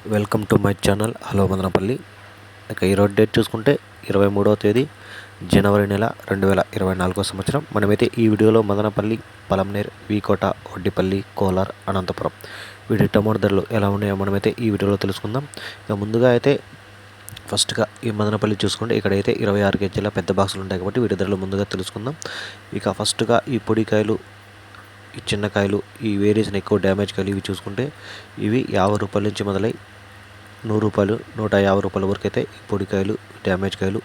Welcome to my channel hello Madanapalle. ఇక ఈరోజు date చూసుకుంటే 23వ తేదీ జనవరి నెల 2024 సంవత్సరం. మనమైతే ఈ వీడియోలో మదనపల్లి, పలంనేర్, వీకోట, వడ్డిపల్లి, కోలార్, అనంతపురం వీటి టమోటా ధరలు ఎలా ఉన్నాయో మనమైతే ఈ వీడియోలో తెలుసుకుందాం. ఇక ముందుగా అయితే ఫస్ట్గా ఈ మదనపల్లి చూసుకుంటే ఇక్కడైతే 26 కేజీల పెద్ద బాక్సులు ఉంటాయి కాబట్టి వీటి ధరలు ముందుగా తెలుసుకుందాం. ఇక ఫస్ట్గా ఈ పొడికాయలు, ఈ చిన్నకాయలు, ఈ వేరియేషన్ ఎక్కువ డ్యామేజ్ కాయలు ఇవి చూసుకుంటే ఇవి 50 రూపాయల నుంచి మొదలై 100 రూపాయలు, 150 రూపాయల వరకు అయితే ఈ పొడికాయలు, డ్యామేజ్ కాయలు,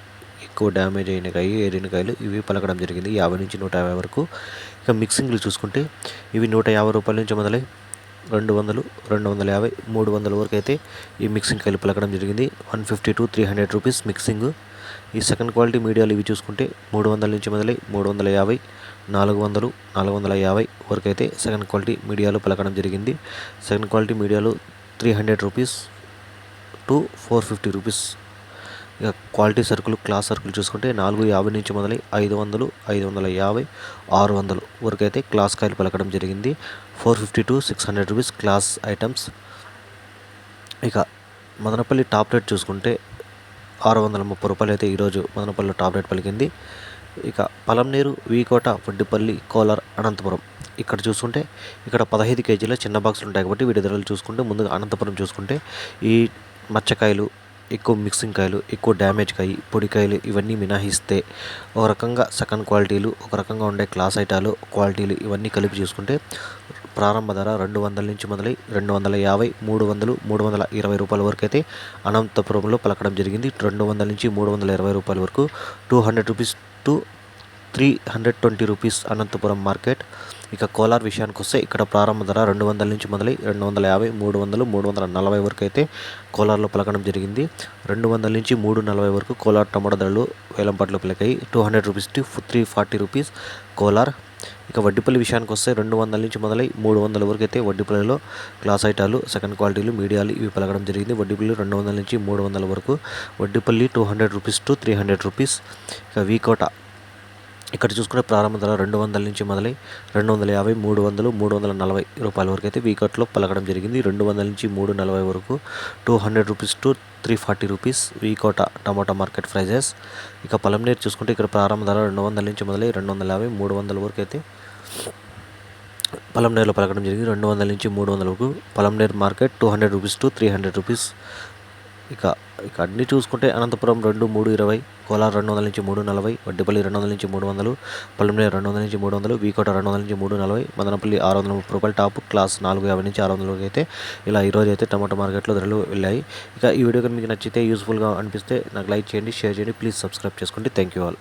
ఎక్కువ డ్యామేజ్ అయిన కాయ, ఏరిన కాయలు ఇవి పలకడం జరిగింది 50 నుంచి 150 వరకు. ఇక మిక్సింగ్లు చూసుకుంటే ఇవి 150 రూపాయల నుంచి మొదలై 200, 250, 300 వరకు అయితే ఈ మిక్సింగ్ కాయలు పలకడం జరిగింది. 150 to 300 రూపీస్ మిక్సింగ్. ఈ సెకండ్ క్వాలిటీ మీడియాలు ఇవి చూసుకుంటే 300 నుంచి మొదలై 350, 400, 450 వరకు అయితే సెకండ్ క్వాలిటీ మీడియాలు పలకడం జరిగింది. సెకండ్ క్వాలిటీ మీడియాలు 300 రూపీస్ టు 450 రూపీస్. ఇక క్వాలిటీ సరుకులు, క్లాస్ సరుకులు చూసుకుంటే 450 నుంచి మొదలై 500, 550, 600 వరకు అయితే క్లాస్ కాయలు పలకడం జరిగింది. 450 to 600 రూపీస్ క్లాస్ ఐటమ్స్. ఇక మదనపల్లి టాప్ రేట్ చూసుకుంటే 630 రూపాయలు అయితే ఈరోజు మదనపల్లిలో టాప్ రేట్ పలికింది. ఇక పలంనేరు, వీకోట, వడ్డిపల్లి, కోలార్, అనంతపురం ఇక్కడ చూసుకుంటే ఇక్కడ 15 కేజీల చిన్న బాక్సులు ఉంటాయి కాబట్టి వీటి ధరలు చూసుకుంటే ముందుగా అనంతపురం చూసుకుంటే ఈ మచ్చకాయలు, ఎక్కువ మిక్సింగ్ కాయలు, ఎక్కువ డ్యామేజ్ కాయ, పొడికాయలు ఇవన్నీ మినహాయిస్తే ఒక రకంగా సెకండ్ క్వాలిటీలు, ఒక రకంగా ఉండే క్లాస్ ఐటాలు క్వాలిటీలు ఇవన్నీ కలిపి చూసుకుంటే ప్రారంభ ధర 200 నుంచి మొదలై 250, 300, 320 రూపాయల వరకు అయితే అనంతపురంలో పలకడం జరిగింది. 200 నుంచి 320 రూపాయల వరకు. 200 rupees to 320 rupees Anantapuram market. ఇక కోలార్ విషయానికి వస్తే ఇక్కడ ప్రారంభ ధర 200 నుంచి మొదలై 250, 300, 340 వరకు అయితే కోలార్లో పలకడం జరిగింది. 200 నుంచి 340 వరకు కోలార్ టమాటా ధరలు వేలంపాట్లో పలికాయి. 200 రూపీస్ టు 340 రూపీస్ కోలార్. ఇక వడ్డిపల్లి విషయానికి వస్తే 200 నుంచి మొదలై 300 వరకు అయితే వడ్డిపల్లిలో క్లాస్ ఐటాలు, సెకండ్ క్వాలిటీలు, మీడియాలు ఇవి పలకడం జరిగింది. వడ్డిపల్లి 200 నుంచి 300 వరకు. Vaddipalli 200 rupees to 300 rupees. ఇక వీకోట ఇక్కడ చూసుకునే ప్రారంభ ధర 200 నుంచి మొదలై 250, 300, 340 రూపాయల వరకు అయితే వీకోట్లో పలకడం జరిగింది. 200 నుంచి 340 వరకు. 200 rupees to 340 rupees V Kota tomato market prices. ఇక పలంనేరు చూసుకుంటే ఇక్కడ ప్రారంభ ధర 200 నుంచి మొదలై 250, 300 వరకు అయితే పలంనేరులో పలకడం జరిగింది. 200 నుంచి 300 వరకు. Palamaner market 200 rupees to 300 rupees. ఇక అన్నీ చూసుకుంటే అనంతపురం 2, 3, 20, కోలార్ 200 నుంచి 340, వడ్డిపల్లి 200 నుంచి 300, పలంనేరు 200 నుంచి 300, వీకోట 200 నుంచి 340, మదనపల్లి 630 రూపాయలు టాప్ క్లాస్ 450 నుంచి 600 వరకు అయితే ఇలా ఈరోజు అయితే టమాటా మార్కెట్లో ధరలు వెళ్ళాయి. ఇక ఈ వీడియో కనుక మీకు నచ్చితే, యూస్ఫుల్గా అనిపిస్తే నాకు లైక్ చేయండి, షేర్ చేయండి, ప్లీజ్ సబ్స్క్రైబ్ చేసుకోండి. Thank you all.